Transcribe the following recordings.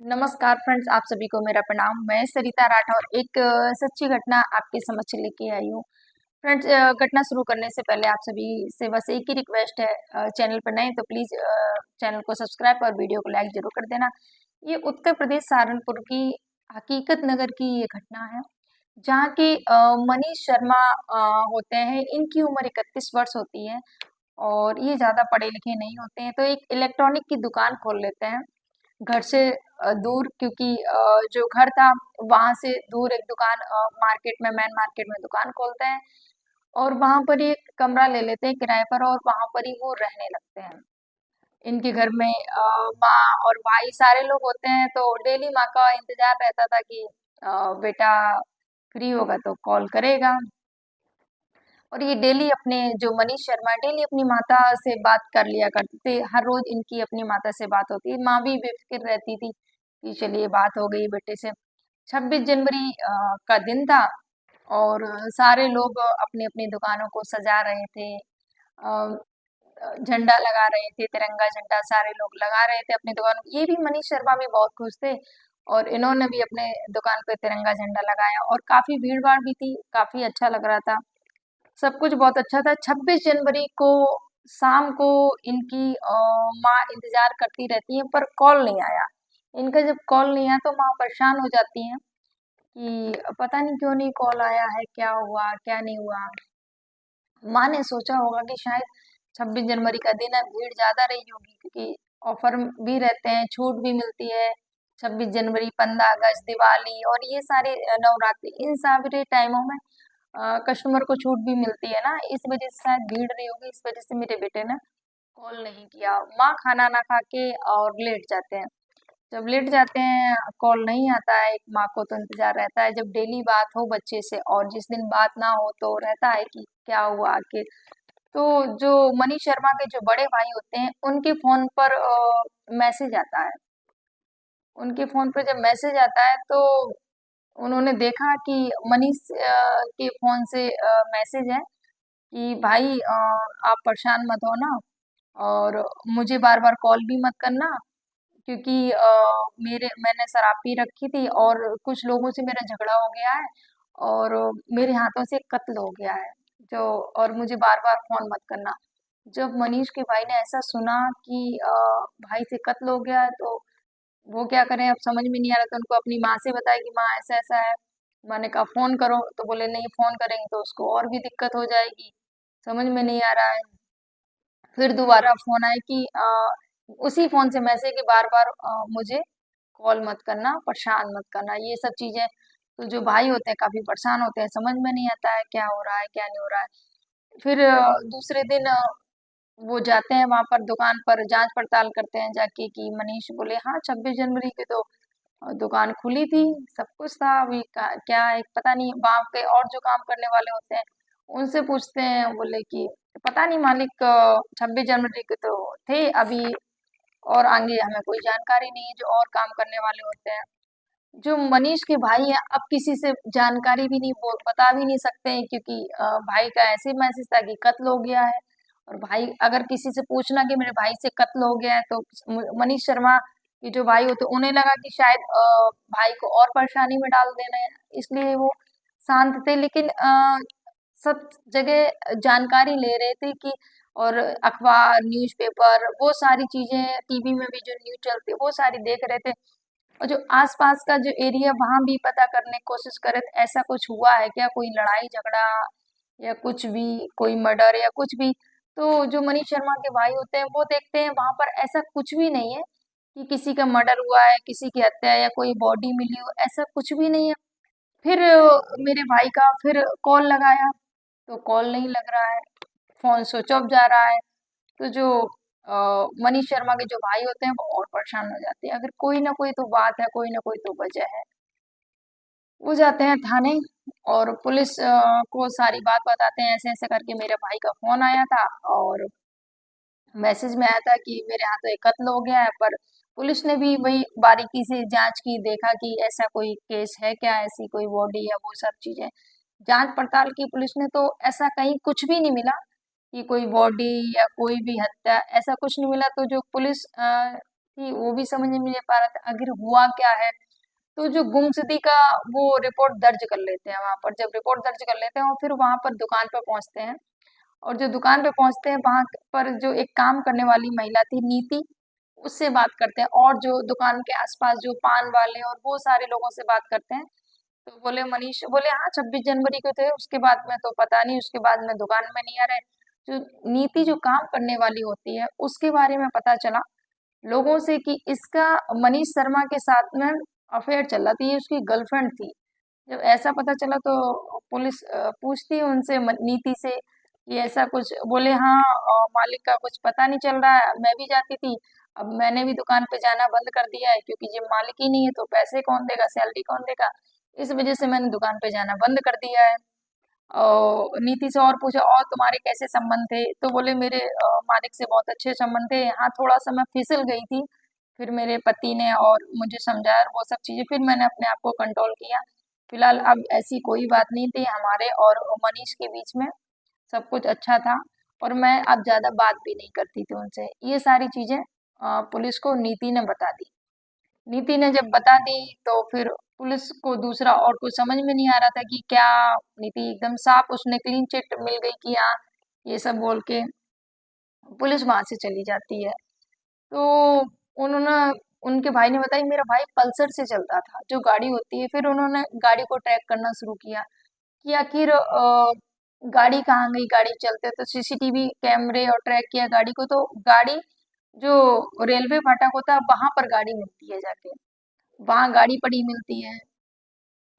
नमस्कार फ्रेंड्स, आप सभी को मेरा प्रणाम। मैं सरिता राठौर एक सच्ची घटना आपके समक्ष लेके आई हूँ। फ्रेंड्स, घटना शुरू करने से पहले आप सभी से बस एक ही रिक्वेस्ट है, चैनल पर नए तो प्लीज़ चैनल को सब्सक्राइब और वीडियो को लाइक जरूर कर देना। ये उत्तर प्रदेश सहारनपुर की हकीकत नगर की ये घटना है, जहाँ की मनीष शर्मा होते हैं। इनकी उम्र 31 वर्ष होती है और ये ज़्यादा पढ़े लिखे नहीं होते हैं, तो एक इलेक्ट्रॉनिक की दुकान खोल लेते हैं घर से दूर, क्योंकि जो घर था वहां से दूर एक दुकान, मार्केट में, मेन मार्केट में दुकान खोलते हैं और वहां पर ही एक कमरा ले लेते हैं किराए पर और वहां पर ही वो रहने लगते हैं। इनके घर में माँ और भाई सारे लोग होते हैं, तो डेली माँ का इंतजार रहता था कि बेटा फ्री होगा तो कॉल करेगा। और ये डेली अपने जो मनीष शर्मा डेली अपनी माता से बात कर लिया करते थे। हर रोज इनकी अपनी माता से बात होती है। माँ भी बेफिक्र रहती थी कि चलिए बात हो गई बेटे से। 26 जनवरी का दिन था और सारे लोग अपनी अपनी दुकानों को सजा रहे थे। झंडा लगा रहे थे, तिरंगा झंडा सारे लोग लगा रहे थे अपनी दुकान। ये भी मनीष शर्मा भी बहुत खुश थे और इन्होंने भी अपने दुकान पे तिरंगा झंडा लगाया और काफी भीड़ भाड़ भी थी, काफी अच्छा लग रहा था। सब कुछ बहुत अच्छा था। 26 जनवरी को शाम को इनकी माँ इंतजार करती रहती है पर कॉल नहीं आया। इनका जब कॉल नहीं आया तो माँ परेशान हो जाती हैं कि पता नहीं क्यों नहीं कॉल आया है, क्या हुआ क्या नहीं हुआ। माँ ने सोचा होगा कि शायद 26 जनवरी का दिन है, भीड़ ज्यादा रही होगी, क्योंकि ऑफर भी रहते हैं, छूट भी मिलती है। 26 जनवरी, 15 अगस्त, दिवाली और ये सारे नवरात्रि, इन सारे टाइमों में कस्टमर को छूट भी मिलती है ना, इस वजह से शायद भीड़ रही होगी। इस वजह से मेरे बेटे ने कॉल नहीं किया। माँ खाना ना खा के और लेट जाते हैं। जब लेट जाते हैं, कॉल नहीं आता है, एक माँ को तो इंतजार रहता है जब डेली बात हो बच्चे से, और जिस दिन बात ना हो तो रहता है कि क्या हुआ आखिर। तो जो मनीष शर्मा के जो बड़े भाई होते हैं उनके फोन पर मैसेज आता है। उनके फोन पर जब मैसेज आता है तो उन्होंने देखा कि मनीष के फोन से मैसेज है कि भाई, आप परेशान मत हो ना, और मुझे बार बार कॉल भी मत करना, क्योंकि मैंने शराब पी रखी थी और कुछ लोगों से मेरा झगड़ा हो गया है और मेरे हाथों से कत्ल हो गया है, जो और मुझे बार बार फोन मत करना। जब मनीष के भाई ने ऐसा सुना कि भाई से कत्ल हो गया है, तो वो क्या करें, अब समझ में नहीं आ रहा। तो उनको अपनी माँ से बताया कि माँ ऐसा ऐसा है। मैंने कहा फोन करो, तो बोले नहीं, फोन करेंगे तो उसको और भी दिक्कत हो जाएगी, समझ में नहीं आ रहा है। फिर दोबारा फोन आया कि उसी फोन से मैसेज कि बार बार मुझे कॉल मत करना, परेशान मत करना, ये सब चीजें। तो जो भाई होते हैं काफी परेशान होते हैं, समझ में नहीं आता है क्या हो रहा है क्या नहीं हो रहा है। फिर दूसरे दिन वो जाते हैं वहां पर दुकान पर, जांच पड़ताल करते हैं जाके कि मनीष बोले हाँ 26 जनवरी की तो दुकान खुली थी, सब कुछ था। अभी क्या है पता नहीं, वहां के और जो काम करने वाले होते हैं उनसे पूछते हैं, बोले कि पता नहीं मालिक, 26 जनवरी के तो थे अभी, और आगे हमें कोई जानकारी नहीं है। जो और काम करने वाले होते हैं, जो मनीष के भाई हैं, अब किसी से जानकारी भी नहीं बता भी नहीं सकते हैं, क्योंकि भाई का ऐसे मैसेज था कि कत्ल हो गया है। और भाई अगर किसी से पूछना कि मेरे भाई से कत्ल हो गया है, तो मनीष शर्मा के जो भाई होते उन्हें लगा कि शायद भाई को और परेशानी में डाल देना है, इसलिए वो शांत थे। लेकिन सब जगह जानकारी ले रहे थे कि, और अखबार, न्यूज़पेपर, वो सारी चीजें, टीवी में भी जो न्यूज चलती है वो सारी देख रहे थे। और जो आसपास का जो एरिया, वहां भी पता करने की कोशिश करे तो ऐसा कुछ हुआ है क्या, कोई लड़ाई झगड़ा या कुछ भी, कोई मर्डर या कुछ भी। तो जो मनीष शर्मा के भाई होते हैं वो देखते हैं वहां पर ऐसा कुछ भी नहीं है कि किसी का मर्डर हुआ है, किसी की हत्या या कोई बॉडी मिली हो, ऐसा कुछ भी नहीं है। फिर मेरे भाई का फिर कॉल लगाया तो कॉल नहीं लग रहा है, फोन स्विच ऑफ जा रहा है। तो जो मनीष शर्मा के जो भाई होते हैं वो और परेशान हो जाते हैं। अगर कोई ना कोई तो बात है, कोई ना कोई तो वजह है। वो जाते हैं थाने और पुलिस को सारी बात बताते हैं, ऐसे ऐसे करके मेरे भाई का फोन आया था और मैसेज में आया था कि मेरे यहाँ तो एक कत्ल हो गया है। पर पुलिस ने भी वही बारीकी से जांच की, देखा कि ऐसा कोई केस है क्या, ऐसी कोई बॉडी या वो सब चीजें जांच पड़ताल की पुलिस ने, तो ऐसा कहीं कुछ भी नहीं मिला कि कोई बॉडी या कोई भी हत्या, ऐसा कुछ नहीं मिला। तो जो पुलिस थी वो भी समझ में नहीं पा रहा था आखिर हुआ क्या है। तो जो गुमशुदगी का वो रिपोर्ट दर्ज कर लेते हैं वहां पर, जब रिपोर्ट दर्ज कर लेते हैं और फिर वहां पर दुकान पर पहुंचते हैं, और जो दुकान पे पहुंचते हैं वहां पर जो एक काम करने वाली महिला थी नीति, उससे बात करते हैं, और जो दुकान के आसपास जो पान वाले और वो सारे लोगों से बात करते हैं। तो बोले मनीष, बोले हाँ 26 जनवरी को थे, उसके बाद में तो पता नहीं, उसके बाद में दुकान में नहीं आ रहे। जो नीति जो काम करने वाली होती है उसके बारे में पता चला लोगों से कि इसका मनीष शर्मा के साथ में अफेयर चल रहा था, ये उसकी गर्लफ्रेंड थी। जब ऐसा पता चला तो पुलिस पूछती है उनसे नीति से कि ऐसा कुछ, बोले हाँ मालिक का कुछ पता नहीं चल रहा है, मैं भी जाती थी, अब मैंने भी दुकान पे जाना बंद कर दिया है क्योंकि जब मालिक ही नहीं है तो पैसे कौन देगा, सैलरी कौन देगा, इस वजह से मैंने दुकान पे जाना बंद कर दिया है। और नीति से और पूछा और तुम्हारे कैसे संबंध थे, तो बोले मेरे मालिक से बहुत अच्छे संबंध थे, हाँ थोड़ा सा मैं फिसल गई थी, फिर मेरे पति ने और मुझे समझाया और वो सब चीजें, फिर मैंने अपने आप को कंट्रोल किया। फिलहाल अब ऐसी कोई बात नहीं थी हमारे और मनीष के बीच में, सब कुछ अच्छा था, और मैं अब ज्यादा बात भी नहीं करती थी उनसे। ये सारी चीजें पुलिस को नीति ने बता दी। नीति ने जब बता दी तो फिर पुलिस को दूसरा और कुछ समझ में नहीं आ रहा था कि क्या। नीति एकदम साफ, उसने क्लीन चिट मिल गई कि हाँ, ये सब बोल के पुलिस वहां से चली जाती है। तो उन्होंने, उनके भाई ने बताया मेरा भाई पल्सर से चलता था जो गाड़ी होती है, फिर उन्होंने गाड़ी को ट्रैक करना शुरू किया कि आखिर गाड़ी कहाँ गई, गाड़ी चलते तो सीसीटीवी कैमरे और ट्रैक किया गाड़ी को, तो गाड़ी जो रेलवे फाटक होता है वहां पर गाड़ी मिलती है जाके, वहां गाड़ी पड़ी मिलती है।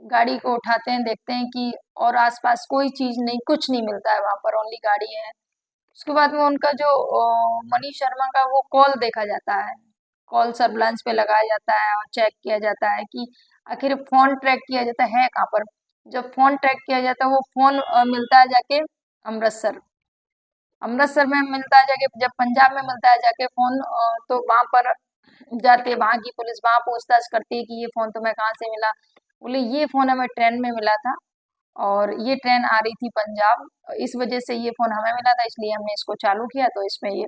गाड़ी को उठाते हैं, देखते हैं कि और आसपास कोई चीज नहीं, कुछ नहीं मिलता है वहां पर, ओनली गाड़ी है। उसके बाद में उनका जो मनीष शर्मा का वो कॉल देखा जाता है, कॉल सर्विलांस पे लगाया जाता है और चेक किया जाता है कि आखिर फोन ट्रैक किया जाता है कहाँ पर। जब फोन ट्रैक किया जाता है वो फोन मिलता है जाके अमृतसर, अमृतसर में मिलता है जाके, जब पंजाब में मिलता है जाके फोन, तो वहां पर जाते, वहां की पुलिस वहां पूछताछ करती है कि ये फोन तुम्हें कहाँ से मिला। बोले ये फोन हमें ट्रेन में मिला था, और ये ट्रेन आ रही थी पंजाब, इस वजह से ये फोन हमें मिला था, इसलिए हमने इसको चालू किया, तो इसमें ये,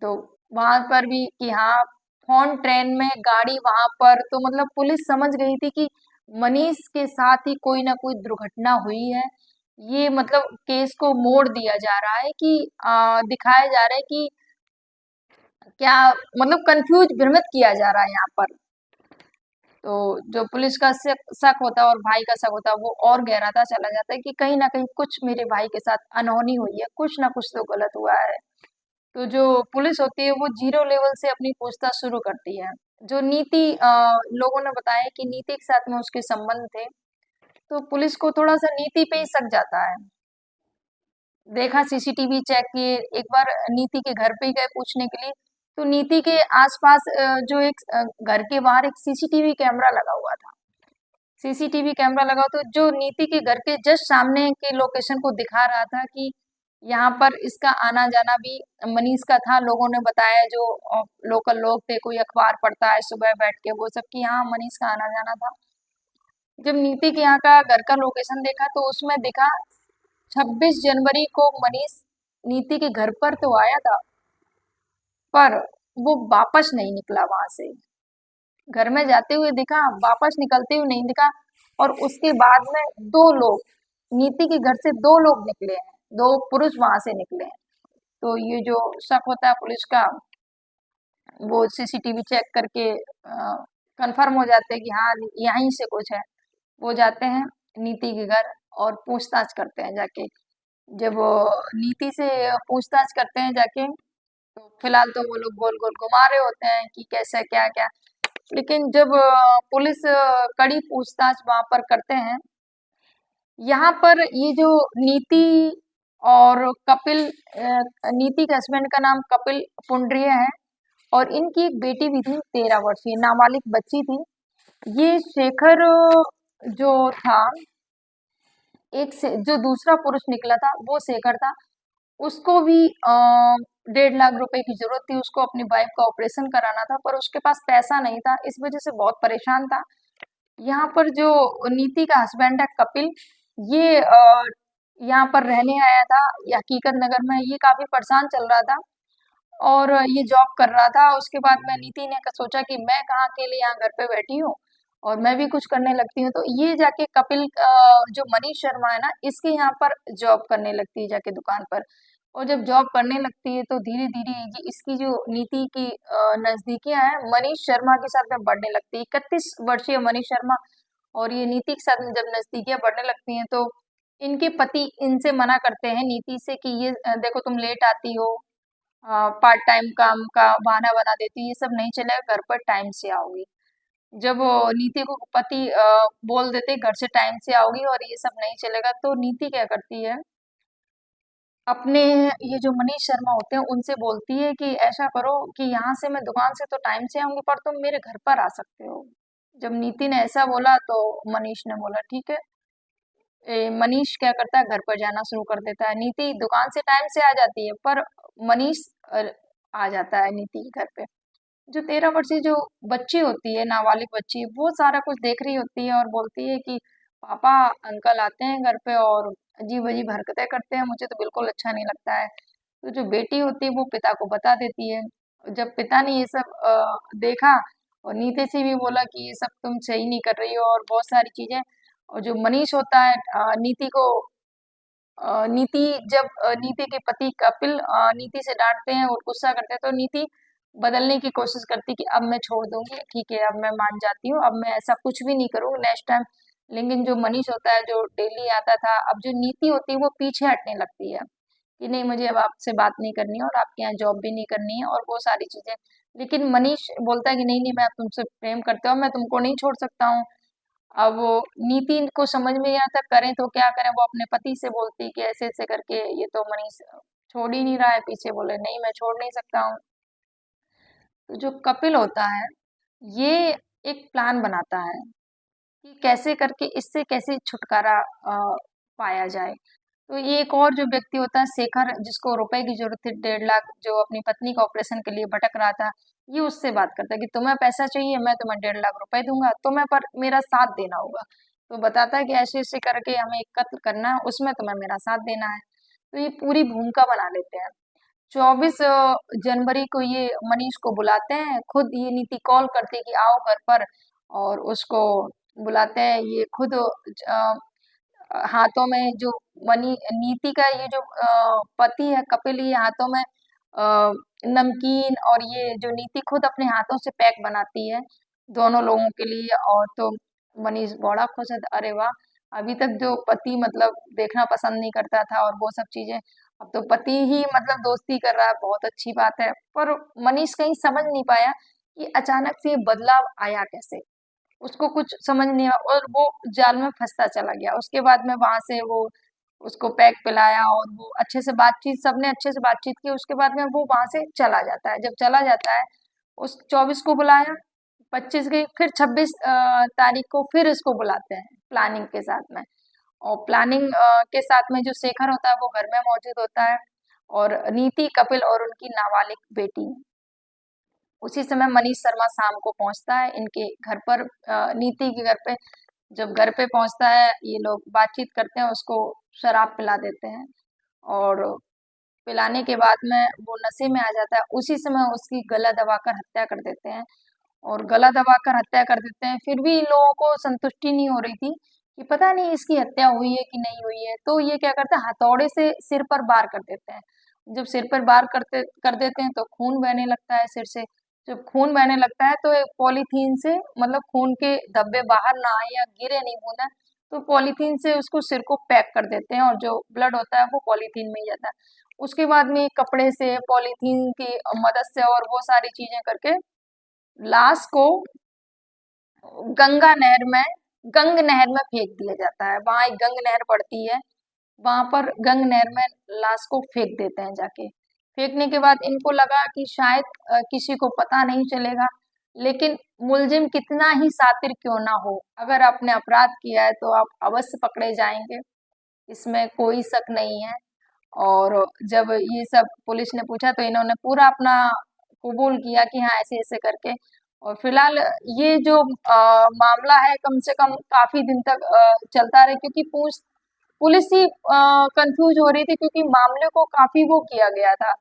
तो वहां पर भी कि हाँ फोन ट्रेन में, गाड़ी वहां पर, तो मतलब पुलिस समझ गई थी कि मनीष के साथ ही कोई ना कोई दुर्घटना हुई है। ये मतलब केस को मोड़ दिया जा रहा है कि दिखाया जा रहा है कि क्या, मतलब कंफ्यूज, भ्रमित किया जा रहा है यहाँ पर। तो जो पुलिस का शक शक होता है और भाई का शक होता है वो और गहराता चला जाता है कि कहीं ना कहीं कुछ मेरे भाई के साथ अनहोनी हुई है, कुछ ना कुछ तो गलत हुआ है। तो जो पुलिस होती है वो जीरो लेवल से अपनी पूछताछ शुरू करती है। जो नीति, लोगों ने बताया कि नीति के साथ में उसके संबंध थे, तो पुलिस को थोड़ा सा नीति पे ही शक जाता है। देखा, सीसीटीवी चेक किए, एक बार नीति के घर पे ही गए पूछने के लिए, तो नीति के आसपास जो एक घर के बाहर एक सीसीटीवी कैमरा लगा हुआ था, सीसीटीवी कैमरा लगा, तो जो नीति के घर के जस्ट सामने के लोकेशन को दिखा रहा था कि यहाँ पर इसका आना जाना भी मनीष का था। लोगों ने बताया, जो लोकल लोग थे, कोई अखबार पढ़ता है सुबह बैठ के, वो सब कि यहाँ मनीष का आना जाना था। जब नीति के यहाँ का घर का लोकेशन देखा तो उसमें दिखा 26 जनवरी को मनीष नीति के घर पर तो आया था, पर वो वापस नहीं निकला वहां से, घर में जाते हुए दिखा, वापस निकलते हुए नहीं दिखा। और उसके बाद में दो लोग, नीति के घर से दो लोग निकले हैं, दो पुरुष वहां से निकले हैं। तो ये जो शक होता है पुलिस का, वो सीसीटीवी चेक करके कंफर्म हो जाते हैं कि हाँ यहीं से कुछ है। वो जाते हैं नीति के घर और पूछताछ करते हैं जाके। जब वो नीति से पूछताछ करते हैं जाके, तो फिलहाल तो वो लोग गोल गोल घुमा रहे होते हैं कि कैसे क्या क्या, लेकिन जब पुलिस कड़ी पूछताछ वहां पर करते हैं, यहाँ पर ये जो नीति और कपिल, नीति के हस्बैंड का नाम कपिल पुंड्रिय है, और इनकी एक बेटी भी थी, 13 वर्षीय नाबालिग बच्ची थी। ये शेखर जो था, एक से जो दूसरा पुरुष निकला था वो शेखर था, उसको भी 1.5 लाख रुपए की जरूरत थी, उसको अपनी वाइफ का ऑपरेशन कराना था, पर उसके पास पैसा नहीं था, इस वजह से बहुत परेशान था। यहाँ पर जो नीति का हस्बैंड है कपिल, ये यहाँ पर रहने आया था, ये हकीकत नगर में, ये काफी परेशान चल रहा था। और ये जॉब कर रहा था। उसके बाद में नीति ने सोचा कि मैं कहाँ अकेले यहाँ घर पे बैठी हूँ और मैं भी कुछ करने लगती हूँ, तो ये जाके कपिल जो मनीष शर्मा है ना, इसके यहाँ पर जॉब करने लगती है जाके दुकान पर। और जब जॉब करने लगती है तो धीरे धीरे इसकी जो नीति की नजदीकियां हैं मनीष शर्मा के साथ में बढ़ने लगती है। 31 वर्षीय मनीष शर्मा और ये नीति के साथ में जब नजदीकियां बढ़ने लगती हैं तो इनके पति इनसे मना करते हैं नीति से कि ये देखो तुम लेट आती हो, पार्ट टाइम काम का बहाना बना देती हो, ये सब नहीं चलेगा, घर पर टाइम से आओगी। जब वो नीति को पति बोल देते घर से टाइम से आओगी और ये सब नहीं चलेगा, तो नीति क्या करती है, अपने ये जो मनीष शर्मा होते हैं उनसे बोलती है कि ऐसा करो कि यहाँ से मैं दुकान से तो टाइम से आऊंगी पर तुम मेरे घर पर आ सकते हो। जब नीति ने ऐसा बोला तो मनीष ने बोला ठीक है। मनीष क्या करता है, घर पर जाना शुरू कर देता है। नीति दुकान से टाइम से आ जाती है पर मनीष आ जाता है नीति के घर पे। जो 13 वर्षीय जो बच्ची होती है, नाबालिग बच्ची, वो सारा कुछ देख रही होती है और बोलती है कि पापा अंकल आते हैं घर पे और अजीब अजीब हरकतें करते हैं, मुझे तो बिल्कुल अच्छा नहीं लगता है। तो जो बेटी होती है वो पिता को बता देती है। जब पिता ने ये सब देखा और नीति से भी बोला कि ये सब तुम सही नहीं कर रही हो और बहुत सारी चीजें, और जो मनीष होता है नीति को नीति जब नीति के पति कपिल नीति से डांटते हैं और गुस्सा करते हैं तो नीति बदलने की कोशिश करती कि अब मैं छोड़ दूंगी, ठीक है अब मैं मान जाती हूँ, अब मैं ऐसा कुछ भी नहीं करूंगी नेक्स्ट टाइम। लेकिन जो मनीष होता है जो डेली आता था, अब जो नीति होती है वो पीछे हटने लगती है कि नहीं मुझे अब आपसे बात नहीं करनी है और आपके यहाँ जॉब भी नहीं करनी है और वो सारी चीजें। लेकिन मनीष बोलता है कि नहीं नहीं मैं तुमसे प्रेम करता हूँ, मैं तुमको नहीं छोड़ सकता हूँ। अब वो नीति को समझ में नहीं आता करें तो क्या करें, वो अपने पति से बोलती है कि ऐसे ऐसे करके ये तो मनीष छोड़ ही नहीं रहा है पीछे, बोले नहीं मैं छोड़ नहीं सकता हूँ। तो जो कपिल होता है ये एक प्लान बनाता है कि कैसे करके इससे कैसे छुटकारा पाया जाए। तो ये एक और जो व्यक्ति होता है शेखर, जिसको रुपए की जरूरत थी 1.5 लाख, जो अपनी पत्नी का ऑपरेशन के लिए भटक रहा था, ये उससे बात करता है कि तुम्हें पैसा चाहिए मैं तुम्हें 1.5 लाख रुपए दूंगा, तुम्हें पर मेरा साथ देना होगा। तो बताता है कि ऐसे ऐसे करके हमें एक कत्ल करना है, उसमें तुम्हें मेरा साथ देना है। तो ये पूरी भूमिका बना लेते हैं। 24 जनवरी को ये मनीष को बुलाते हैं, खुद ये नीति कॉल करती है कि आओ घर पर, और उसको बुलाते हैं। ये खुद हाथों में जो मनी नीति का ये जो पति है कपिल, ये हाथों में नमकीन, और ये जो नीति खुद अपने हाथों से पैक बनाती है दोनों लोगों के लिए। और तो मनीष बड़ा खुश है, अरे वाह, अभी तक जो पति मतलब देखना पसंद नहीं करता था और वो सब चीजें, अब तो पति ही मतलब दोस्ती कर रहा है, बहुत अच्छी बात है। पर मनीष कहीं समझ नहीं पाया कि अचानक से ये बदलाव आया कैसे, उसको कुछ समझ नहीं आया और वो जाल में फंसता चला गया। उसके बाद में वहां से वो उसको पैक पिलाया और वो अच्छे से बातचीत, सबने अच्छे से बातचीत की, उसके बाद में वो वहां से चला जाता है। जब चला जाता है, उस 24 को बुलाया, 25 गई, फिर 26 तारीख को फिर इसको बुलाते हैं प्लानिंग के साथ में। और प्लानिंग के साथ में जो शेखर होता है वो घर में मौजूद होता है, और नीति कपिल और उनकी नाबालिग बेटी। उसी समय मनीष शर्मा शाम को पहुंचता है इनके घर पर, नीति के घर पे। जब घर पे पहुंचता है ये लोग बातचीत करते हैं, उसको शराब पिला देते हैं और पिलाने के बाद में वो नशे में आ जाता है। उसी समय उसकी गला दबाकर हत्या कर देते हैं, और गला दबाकर हत्या कर देते हैं। फिर भी इन लोगों को संतुष्टि नहीं हो रही थी कि पता नहीं इसकी हत्या हुई है कि नहीं हुई है, तो ये क्या करते हैं, हथौड़े से सिर पर वार कर देते हैं। जब सिर पर वार करते कर देते हैं तो खून बहने लगता है सिर से। जब खून बहने लगता है तो एक पॉलीथीन से, मतलब खून के धब्बे बाहर ना आए या गिरे नहीं बूंदा, तो पॉलीथीन से उसको सिर को पैक कर देते हैं और जो ब्लड होता है वो पॉलीथीन में ही जाता है। उसके बाद में एक कपड़े से पॉलीथीन की मदद से और वो सारी चीजें करके लाश को गंगा नहर में गंग नहर में फेंक दिया जाता है। वहां एक गंग नहर पड़ती है, वहां पर गंग नहर में लाश को फेंक देते हैं जाके। फेंकने के बाद इनको लगा कि शायद किसी को पता नहीं चलेगा, लेकिन मुलजिम कितना ही शातिर क्यों ना हो, अगर आपने अपराध किया है तो आप अवश्य पकड़े जाएंगे, इसमें कोई शक नहीं है। और जब ये सब पुलिस ने पूछा तो इन्होंने पूरा अपना कबूल किया कि हाँ ऐसे ऐसे करके। और फिलहाल ये जो मामला है कम से कम काफी दिन तक चलता रहा, क्योंकि पुलिस ही कंफ्यूज हो रही थी, क्योंकि मामले को काफी वो किया गया था,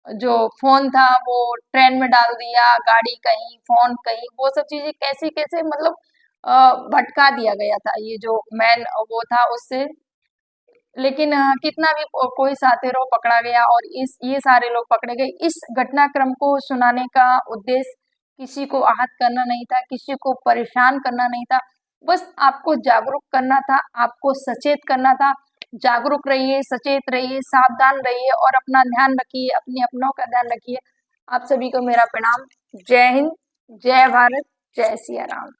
जो फोन था वो ट्रेन में डाल दिया, गाड़ी कहीं, फोन कहीं, वो सब चीजें कैसे कैसे मतलब भटका दिया गया था ये जो मैन वो था उससे। लेकिन कितना भी कोई साथीरों पकड़ा गया और इस ये सारे लोग पकड़े गए। इस घटनाक्रम को सुनाने का उद्देश्य किसी को आहत करना नहीं था, किसी को परेशान करना नहीं था, बस आपको जागरूक करना था, आपको सचेत करना था। जागरूक रहिए, सचेत रहिए, सावधान रहिए और अपना ध्यान रखिए, अपने अपनों का ध्यान रखिए। आप सभी को मेरा प्रणाम। जय हिंद, जय भारत, जय सिया राम।